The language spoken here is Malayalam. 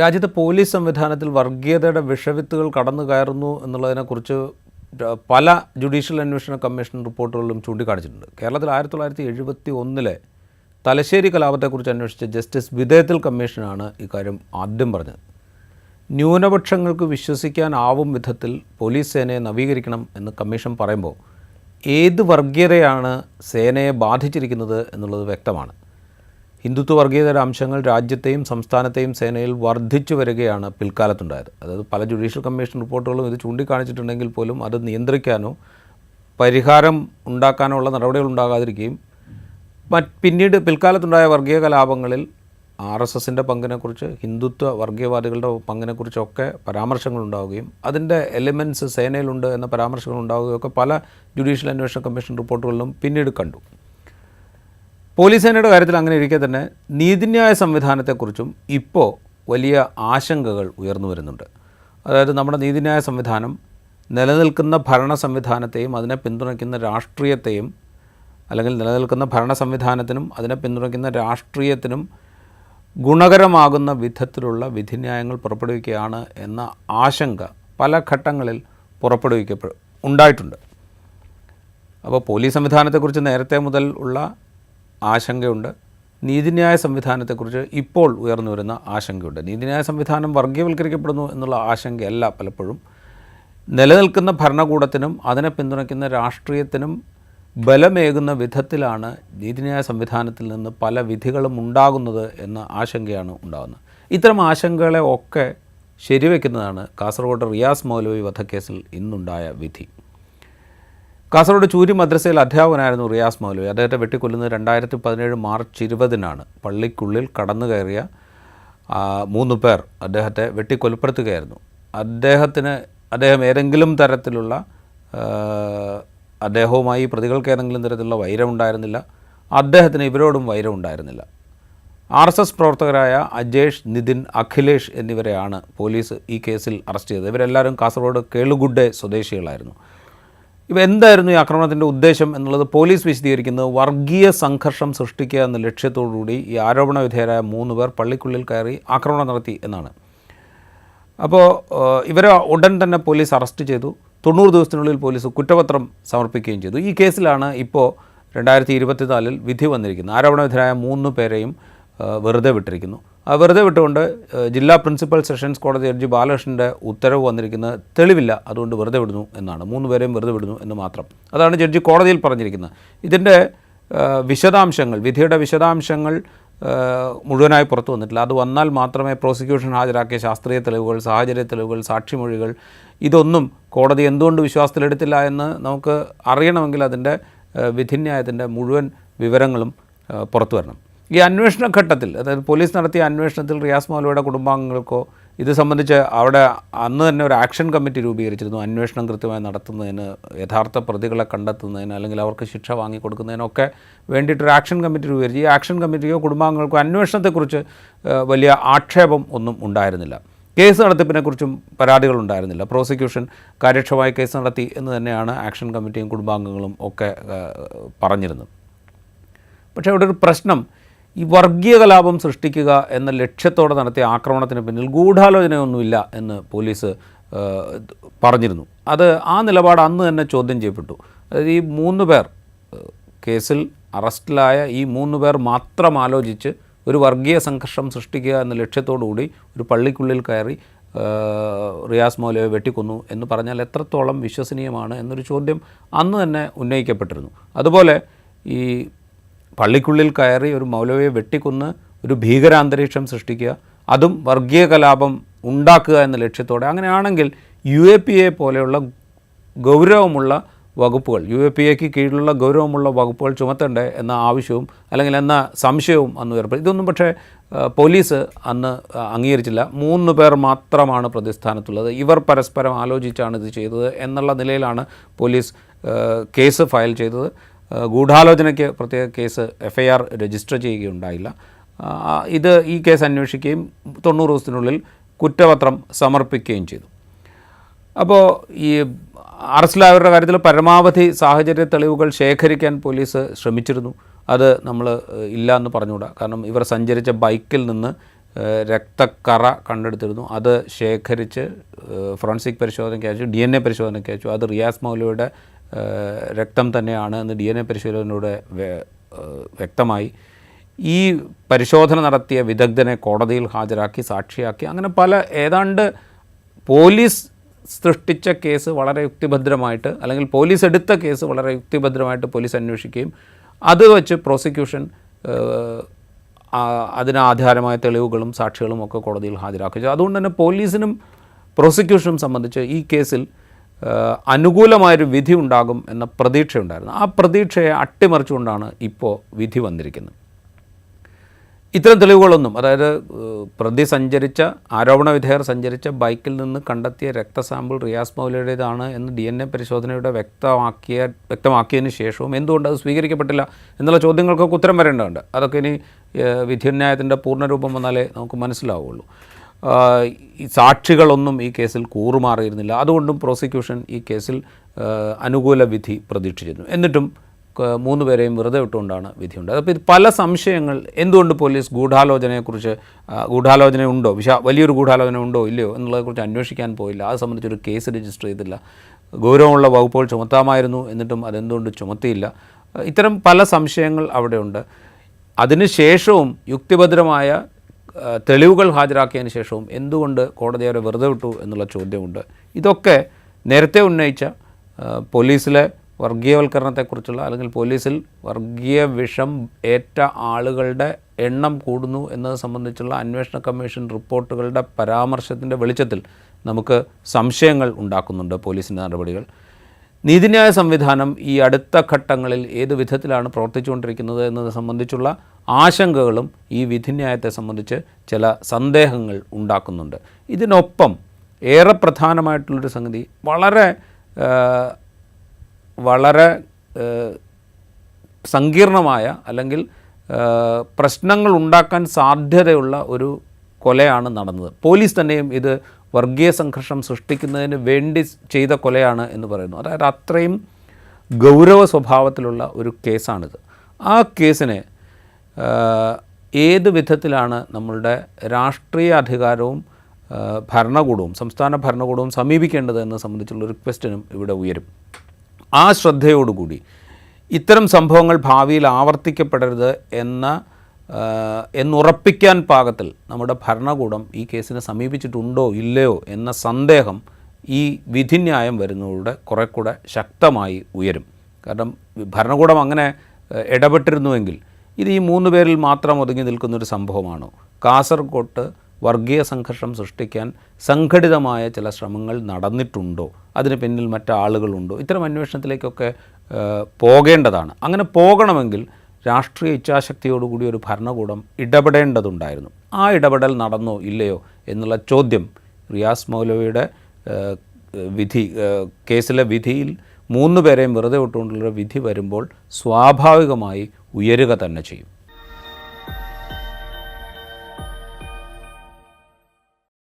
രാജ്യത്തെ പോലീസ് സംവിധാനത്തിൽ വർഗീയതയുടെ വിഷവിത്തുകൾ കടന്നു കയറുന്നു എന്നുള്ളതിനെക്കുറിച്ച് പല ജുഡീഷ്യൽ അന്വേഷണ കമ്മീഷൻ റിപ്പോർട്ടുകളിലും ചൂണ്ടിക്കാണിച്ചിട്ടുണ്ട്. കേരളത്തിൽ 1971 തലശ്ശേരി കലാപത്തെക്കുറിച്ച് അന്വേഷിച്ച ജസ്റ്റിസ് വിധേയത്തിൽ കമ്മീഷനാണ് ഇക്കാര്യം ആദ്യം പറഞ്ഞത്. ന്യൂനപക്ഷങ്ങൾക്ക് വിശ്വസിക്കാനാവും വിധത്തിൽ പോലീസ് സേനയെ നവീകരിക്കണം എന്ന് കമ്മീഷൻ പറയുമ്പോൾ ഏത് വർഗീയതയാണ് സേനയെ ബാധിച്ചിരിക്കുന്നത് എന്നുള്ളത് വ്യക്തമാണ്. ഹിന്ദുത്വ വർഗീയതയുടെ അംശങ്ങൾ രാജ്യത്തെയും സംസ്ഥാനത്തെയും സേനയിൽ വർദ്ധിച്ചു വരികയാണ് പിൽക്കാലത്തുണ്ടായത്. അതായത് പല ജുഡീഷ്യൽ കമ്മീഷൻ റിപ്പോർട്ടുകളും ഇത് ചൂണ്ടിക്കാണിച്ചിട്ടുണ്ടെങ്കിൽ പോലും അത് നിയന്ത്രിക്കാനോ പരിഹാരം ഉണ്ടാക്കാനോ ഉള്ള നടപടികൾ ഉണ്ടാകാതിരിക്കുകയും പിന്നീട് പിൽക്കാലത്തുണ്ടായ വർഗീയ കലാപങ്ങളിൽ RSSൻ്റെ പങ്കിനെക്കുറിച്ച്, ഹിന്ദുത്വ വർഗീയവാദികളുടെ പങ്കിനെക്കുറിച്ചൊക്കെ പരാമർശങ്ങൾ ഉണ്ടാവുകയും അതിൻ്റെ എലിമെൻറ്റ്സ് സേനയിലുണ്ട് എന്ന പരാമർശങ്ങൾ ഉണ്ടാവുകയൊക്കെ പല ജുഡീഷ്യൽ അന്വേഷണ കമ്മീഷൻ റിപ്പോർട്ടുകളിലും പിന്നീട് കണ്ടു. പോലീസ് സേനയുടെ കാര്യത്തിൽ അങ്ങനെ ഇരിക്കെ തന്നെ നീതിന്യായ സംവിധാനത്തെക്കുറിച്ചും ഇപ്പോൾ വലിയ ആശങ്കകൾ ഉയർന്നു വരുന്നുണ്ട്. അതായത് നമ്മുടെ നീതിന്യായ സംവിധാനം നിലനിൽക്കുന്ന ഭരണ സംവിധാനത്തെയും അതിനെ പിന്തുണയ്ക്കുന്ന രാഷ്ട്രീയത്തെയും, അല്ലെങ്കിൽ നിലനിൽക്കുന്ന ഭരണ സംവിധാനത്തിനും അതിനെ പിന്തുണയ്ക്കുന്ന രാഷ്ട്രീയത്തിനും ഗുണകരമാകുന്ന വിധത്തിലുള്ള വിധിന്യായങ്ങൾ പുറപ്പെടുവിക്കുകയാണ് എന്ന ആശങ്ക പല ഘട്ടങ്ങളിൽ ഉണ്ടായിട്ടുണ്ട്. അപ്പോൾ പോലീസ് സംവിധാനത്തെക്കുറിച്ച് നേരത്തെ മുതൽ ഉള്ള ആശങ്കയുണ്ട്. നീതിന്യായ സംവിധാനത്തെക്കുറിച്ച് ഇപ്പോൾ ഉയർന്നു വരുന്ന ആശങ്കയുണ്ട്. നീതിന്യായ സംവിധാനം വർഗീയവൽക്കരിക്കപ്പെടുന്നു എന്നുള്ള ആശങ്കയല്ല പലപ്പോഴും, നിലനിൽക്കുന്ന ഭരണകൂടത്തിനും അതിനെ പിന്തുണയ്ക്കുന്ന രാഷ്ട്രീയത്തിനും ബലമേകുന്ന വിധത്തിലാണ് നീതിന്യായ സംവിധാനത്തിൽ നിന്ന് പല വിധികളും ഉണ്ടാകുന്നത് എന്ന ആശങ്കയാണ് ഉണ്ടാകുന്നത്. ഇത്തരം ആശങ്കകളെ ഒക്കെ ശരിവെക്കുന്നതാണ് കാസർഗോഡ് റിയാസ് മൗലവി വധക്കേസിൽ ഇന്നുണ്ടായ വിധി. കാസർഗോഡ് ചൂരി മദ്രസയിൽ അധ്യാപകനായിരുന്നു റിയാസ് മൗലവി. അദ്ദേഹത്തെ വെട്ടിക്കൊല്ലുന്നത് 2017 മാർച്ച് 20 പള്ളിക്കുള്ളിൽ കടന്നു കയറിയ 3 പേർ അദ്ദേഹത്തെ വെട്ടിക്കൊലപ്പെടുത്തുകയായിരുന്നു. അദ്ദേഹം ഏതെങ്കിലും തരത്തിലുള്ള അദ്ദേഹവുമായി പ്രതികൾക്ക് ഏതെങ്കിലും തരത്തിലുള്ള വൈരം ഉണ്ടായിരുന്നില്ല. അദ്ദേഹത്തിന് ഇവരോടും വൈരം ഉണ്ടായിരുന്നില്ല. RSS പ്രവർത്തകരായ അജേഷ്, നിതിൻ, അഖിലേഷ് എന്നിവരെയാണ് പോലീസ് ഈ കേസിൽ അറസ്റ്റ് ചെയ്തത്. ഇവരെല്ലാവരും കാസർഗോഡ് കേളുഗുഡെ സ്വദേശികളായിരുന്നു. എന്തായിരുന്നു ഈ ആക്രമണത്തിൻ്റെ ഉദ്ദേശം എന്നുള്ളത് പോലീസ് വിശദീകരിക്കുന്നത് വർഗീയ സംഘർഷം സൃഷ്ടിക്കുക എന്ന ലക്ഷ്യത്തോടുകൂടി ഈ ആരോപണ വിധേയരായ 3 പേർ പള്ളിക്കുള്ളിൽ കയറി ആക്രമണം നടത്തി എന്നാണ്. അപ്പോൾ ഇവരെ ഉടൻ തന്നെ പോലീസ് അറസ്റ്റ് ചെയ്തു. 90 ദിവസത്തിനുള്ളിൽ പോലീസ് കുറ്റപത്രം സമർപ്പിക്കുകയും ചെയ്തു. ഈ കേസിലാണ് ഇപ്പോൾ 2024 വിധി വന്നിരിക്കുന്നത്. ആരോപണ വിധേയരായ 3 പേരെയും വെറുതെ വിട്ടിരിക്കുന്നു. വെറുതെ വിട്ടുകൊണ്ട് ജില്ലാ പ്രിൻസിപ്പൽ സെഷൻസ് കോടതി ജഡ്ജി ബാലകൃഷ്ണൻ്റെ ഉത്തരവ് വന്നിരിക്കുന്നത് തെളിവില്ല, അതുകൊണ്ട് വെറുതെ വിടുന്നു എന്നാണ്. 3 പേരെയും വെറുതെ വിടുന്നു എന്ന് മാത്രം. അതാണ് ജഡ്ജി കോടതിയിൽ പറഞ്ഞിരിക്കുന്നത്. ഇതിൻ്റെ വിശദാംശങ്ങൾ, വിധിയുടെ വിശദാംശങ്ങൾ മുഴുവനായി പുറത്തു വന്നിട്ടില്ല. അത് വന്നാൽ മാത്രമേ പ്രോസിക്യൂഷൻ ഹാജരാക്കിയ ശാസ്ത്രീയ തെളിവുകൾ, സാഹചര്യ തെളിവുകൾ, സാക്ഷിമൊഴികൾ ഇതൊന്നും കോടതി എന്തുകൊണ്ട് വിശ്വാസത്തിലെടുത്തില്ല എന്ന് നമുക്ക് അറിയണമെങ്കിൽ അതിൻ്റെ വിധിന്യായത്തിൻ്റെ മുഴുവൻ വിവരങ്ങളും പുറത്തു വരണം. ഈ അന്വേഷണ ഘട്ടത്തിൽ, അതായത് പോലീസ് നടത്തിയ അന്വേഷണത്തിൽ റിയാസ് മൗലവിയുടെ കുടുംബാംഗങ്ങൾക്കോ ഇത് സംബന്ധിച്ച് അവിടെ അന്ന് തന്നെ ഒരു ആക്ഷൻ കമ്മിറ്റി രൂപീകരിച്ചിരുന്നു. അന്വേഷണം കൃത്യമായി നടത്തുന്നതിന്, യഥാർത്ഥ പ്രതികളെ കണ്ടെത്തുന്നതിന്, അല്ലെങ്കിൽ അവർക്ക് ശിക്ഷ വാങ്ങിക്കൊടുക്കുന്നതിനൊക്കെ വേണ്ടിയിട്ടൊരു ആക്ഷൻ കമ്മിറ്റി രൂപീകരിച്ചു. ഈ ആക്ഷൻ കമ്മിറ്റിക്കോ കുടുംബാംഗങ്ങൾക്കോ അന്വേഷണത്തെക്കുറിച്ച് വലിയ ആക്ഷേപം ഒന്നും ഉണ്ടായിരുന്നില്ല. കേസ് നടത്തിപ്പിനെക്കുറിച്ചും പരാതികളുണ്ടായിരുന്നില്ല. പ്രോസിക്യൂഷൻ കാര്യക്ഷമമായി കേസ് നടത്തി എന്ന് തന്നെയാണ് ആക്ഷൻ കമ്മിറ്റിയും കുടുംബാംഗങ്ങളും ഒക്കെ പറഞ്ഞിരുന്നത്. പക്ഷേ അവിടെ ഒരു പ്രശ്നം, ഈ വർഗീയ കലാപം സൃഷ്ടിക്കുക എന്ന ലക്ഷ്യത്തോടെ നടത്തിയ ആക്രമണത്തിന് പിന്നിൽ ഗൂഢാലോചനയൊന്നുമില്ല എന്ന് പോലീസ് പറഞ്ഞിരുന്നു. ആ നിലപാട് അന്ന് തന്നെ ചോദ്യം ചെയ്യപ്പെട്ടു. അതായത് ഈ 3 പേർ, കേസിൽ അറസ്റ്റിലായ ഈ 3 പേർ മാത്രം ആലോചിച്ച് ഒരു വർഗീയ സംഘർഷം സൃഷ്ടിക്കുക എന്ന ലക്ഷ്യത്തോടുകൂടി ഒരു പള്ളിക്കുള്ളിൽ കയറി റിയാസ് മൗലവിയെ വെട്ടിക്കൊന്നു എന്ന് പറഞ്ഞാൽ എത്രത്തോളം വിശ്വസനീയമാണ് എന്നൊരു ചോദ്യം അന്ന് തന്നെ ഉന്നയിക്കപ്പെട്ടിരുന്നു. അതുപോലെ ഈ പള്ളിക്കുള്ളിൽ കയറി ഒരു മൗലവിയെ വെട്ടിക്കൊന്ന് ഒരു ഭീകരാന്തരീക്ഷം സൃഷ്ടിക്കുക, അതും വർഗീയ കലാപം ഉണ്ടാക്കുക എന്ന ലക്ഷ്യത്തോടെ, അങ്ങനെയാണെങ്കിൽ UAPA പോലെയുള്ള ഗൗരവമുള്ള വകുപ്പുകൾ, UAPAക്ക് കീഴിലുള്ള ഗൗരവമുള്ള വകുപ്പുകൾ ചുമത്തണ്ടേ എന്ന ആവശ്യവും അല്ലെങ്കിൽ എന്ന സംശയവും അന്ന് ഉയർപ്പെടും. ഇതൊന്നും പക്ഷേ പോലീസ് അന്ന് അംഗീകരിച്ചില്ല. 3 പേർ മാത്രമാണ് പ്രതിസ്ഥാനത്തുള്ളത്, ഇവർ പരസ്പരം ആലോചിച്ചാണ് ഇത് ചെയ്തത് എന്നുള്ള നിലയിലാണ് പോലീസ് കേസ് ഫയൽ ചെയ്തത്. ഗൂഢാലോചനയ്ക്ക് പ്രത്യേക കേസ് FIR രജിസ്റ്റർ ചെയ്യുകയുണ്ടായില്ല. ഈ കേസ് അന്വേഷിക്കുകയും 90 ദിവസത്തിനുള്ളിൽ കുറ്റപത്രം സമർപ്പിക്കുകയും ചെയ്തു. അപ്പോൾ ഈ അറസ്റ്റിലായവരുടെ കാര്യത്തിൽ പരമാവധി സാഹചര്യ തെളിവുകൾ ശേഖരിക്കാൻ പോലീസ് ശ്രമിച്ചിരുന്നു. അത് നമ്മൾ ഇല്ല എന്ന് പറഞ്ഞുകൂടാ. കാരണം ഇവർ സഞ്ചരിച്ച ബൈക്കിൽ നിന്ന് രക്തക്കറ കണ്ടെടുത്തിരുന്നു. അത് ശേഖരിച്ച് ഫോറൻസിക് പരിശോധനയ്ക്ക് അയച്ചു, DNA പരിശോധനയ്ക്ക് അയച്ചു. അത് റിയാസ് മൗലവിയുടെ രക്തം തന്നെയാണ് എന്ന് DNA പരിശോധനയിലൂടെ വ്യക്തമായി. ഈ പരിശോധന നടത്തിയ വിദഗ്ധനെ കോടതിയിൽ ഹാജരാക്കി, സാക്ഷിയാക്കി. അങ്ങനെ ഏതാണ്ട് പോലീസ് സൃഷ്ടിച്ച കേസ് വളരെ യുക്തിഭദ്രമായിട്ട്, അല്ലെങ്കിൽ പോലീസ് എടുത്ത കേസ് വളരെ യുക്തിഭദ്രമായിട്ട് പോലീസ് അന്വേഷിക്കുകയും അത് വച്ച് പ്രോസിക്യൂഷൻ അതിന് ആധാരമായ തെളിവുകളും സാക്ഷികളും ഒക്കെ കോടതിയിൽ ഹാജരാക്കുക. അതുകൊണ്ട് തന്നെ പോലീസിനും പ്രോസിക്യൂഷനും സംബന്ധിച്ച് ഈ കേസിൽ അനുകൂലമായൊരു വിധി ഉണ്ടാകും എന്ന പ്രതീക്ഷയുണ്ടായിരുന്നു. ആ പ്രതീക്ഷയെ അട്ടിമറിച്ചുകൊണ്ടാണ് ഇപ്പോൾ വിധി വന്നിരിക്കുന്നത്. ഇത്തരം തെളിവുകളൊന്നും, അതായത് പ്രതി സഞ്ചരിച്ച, ആരോപണ വിധേയർ സഞ്ചരിച്ച ബൈക്കിൽ നിന്ന് കണ്ടെത്തിയ രക്തസാമ്പിൾ റിയാസ് മൗലയുടേതാണ് എന്ന് DNA പരിശോധനയുടെ വ്യക്തമാക്കിയതിന് ശേഷവും എന്തുകൊണ്ട് അത് സ്വീകരിക്കപ്പെട്ടില്ല എന്നുള്ള ചോദ്യങ്ങൾക്കൊക്കെ ഉത്തരം വരേണ്ടതുണ്ട്. അതൊക്കെ ഇനി വിധിന്യായത്തിൻ്റെ പൂർണ്ണരൂപം വന്നാലേ നമുക്ക് മനസ്സിലാവുള്ളൂ. ഈ സാക്ഷികളൊന്നും ഈ കേസിൽ കൂറുമാറിയിരുന്നില്ല. അതുകൊണ്ടും പ്രോസിക്യൂഷൻ ഈ കേസിൽ അനുകൂല വിധി പ്രതീക്ഷിച്ചിരുന്നു. എന്നിട്ടും 3 പേരെയും വെറുതെ വിട്ടുകൊണ്ടാണ് വിധിയുണ്ടായത്. അപ്പോൾ ഇത് പല സംശയങ്ങൾ, എന്തുകൊണ്ട് പോലീസ് ഗൂഢാലോചന ഉണ്ടോ, വലിയൊരു ഗൂഢാലോചന ഉണ്ടോ ഇല്ലയോ എന്നുള്ളതിനെക്കുറിച്ച് അന്വേഷിക്കാൻ പോയില്ല. അത് സംബന്ധിച്ചൊരു കേസ് രജിസ്റ്റർ ചെയ്തില്ല. ഗൗരവമുള്ള വകുപ്പുകൾ ചുമത്താമായിരുന്നു, എന്നിട്ടും അതെന്തുകൊണ്ട് ചുമത്തിയില്ല. ഇത്തരം പല സംശയങ്ങൾ അവിടെയുണ്ട്. അതിനുശേഷവും യുക്തിഭദ്രമായ തെളിവുകൾ ഹാജരാക്കിയതിന് ശേഷവും എന്തുകൊണ്ട് കോടതി അവരെ വെറുതെ വിട്ടു എന്നുള്ള ചോദ്യമുണ്ട്. ഇതൊക്കെ നേരത്തെ ഉന്നയിച്ച പോലീസിലെ വർഗീയവൽക്കരണത്തെക്കുറിച്ചുള്ള, അല്ലെങ്കിൽ പോലീസിൽ വർഗീയ വിഷം ഏറ്റ ആളുകളുടെ എണ്ണം കൂടുന്നു എന്നത് സംബന്ധിച്ചുള്ള അന്വേഷണ കമ്മീഷൻ റിപ്പോർട്ടുകളുടെ പരാമർശത്തിൻ്റെ വെളിച്ചത്തിൽ നമുക്ക് സംശയങ്ങൾ ഉണ്ടാക്കുന്നുണ്ട് പോലീസിൻ്റെ നടപടികൾ. നീതിന്യായ സംവിധാനം ഈ അടുത്ത ഘട്ടങ്ങളിൽ ഏത് വിധത്തിലാണ് പ്രവർത്തിച്ചുകൊണ്ടിരിക്കുന്നത് എന്നത് സംബന്ധിച്ചുള്ള ആശങ്കകളും ഈ വിധിന്യായത്തെ സംബന്ധിച്ച് ചില സന്ദേഹങ്ങൾ ഉണ്ടാക്കുന്നുണ്ട്. ഇതിനൊപ്പം ഏറെ പ്രധാനമായിട്ടുള്ളൊരു സംഗതി, വളരെ സങ്കീർണമായ, അല്ലെങ്കിൽ പ്രശ്നങ്ങൾ ഉണ്ടാക്കാൻ സാധ്യതയുള്ള ഒരു കൊലയാണ് നടന്നത്. പോലീസ് തന്നെയും ഇത് വർഗീയ സംഘർഷം സൃഷ്ടിക്കുന്നതിന് വേണ്ടി ചെയ്ത കൊലയാണ് എന്ന് പറയുന്നു. അതായത് അത്രയും ഗൗരവ സ്വഭാവത്തിലുള്ള ഒരു കേസാണിത്. ആ കേസിനെ ഏത് വിധത്തിലാണ് നമ്മളുടെ രാഷ്ട്രീയ അധികാരവും ഭരണകൂടവും, സംസ്ഥാന ഭരണകൂടവും സമീപിക്കേണ്ടത് എന്നത് സംബന്ധിച്ചുള്ളൊരു ക്വസ്റ്റ്യനും ഇവിടെ ഉയരും. ആ ശ്രദ്ധയോടുകൂടി ഇത്തരം സംഭവങ്ങൾ ഭാവിയിൽ ആവർത്തിക്കപ്പെടരുത് എന്നുറപ്പിക്കാൻ പാകത്തിൽ നമ്മുടെ ഭരണകൂടം ഈ കേസിനെ സമീപിച്ചിട്ടുണ്ടോ ഇല്ലയോ എന്ന സന്ദേഹം ഈ വിധിന്യായം വരുന്നതിലൂടെ കുറെ കൂടെ ശക്തമായി ഉയരും. കാരണം ഭരണകൂടം അങ്ങനെ ഇടപെട്ടിരുന്നുവെങ്കിൽ ഇത് ഈ 3 പേരിൽ മാത്രം ഒതുങ്ങി നിൽക്കുന്നൊരു സംഭവമാണോ? കാസർഗോട്ട് വർഗീയ സംഘർഷം സൃഷ്ടിക്കാൻ സംഘടിതമായ ചില ശ്രമങ്ങൾ നടന്നിട്ടുണ്ടോ? അതിന് പിന്നിൽ മറ്റാളുകളുണ്ടോ? ഇത്തരം അന്വേഷണത്തിലേക്കൊക്കെ പോകേണ്ടതാണ്. അങ്ങനെ പോകണമെങ്കിൽ രാഷ്ട്രീയ ഇച്ഛാശക്തിയോടുകൂടി ഒരു ഭരണകൂടം ഇടപെടേണ്ടതുണ്ടായിരുന്നു. ആ ഇടപെടൽ നടന്നോ ഇല്ലയോ എന്നുള്ള ചോദ്യം റിയാസ് മൗലവിയുടെ കേസിലെ വിധിയിൽ 3 പേരെയും വെറുതെ വിട്ടുകൊണ്ടുള്ള വിധി വരുമ്പോൾ സ്വാഭാവികമായി ഉയരുക തന്നെ ചെയ്യും.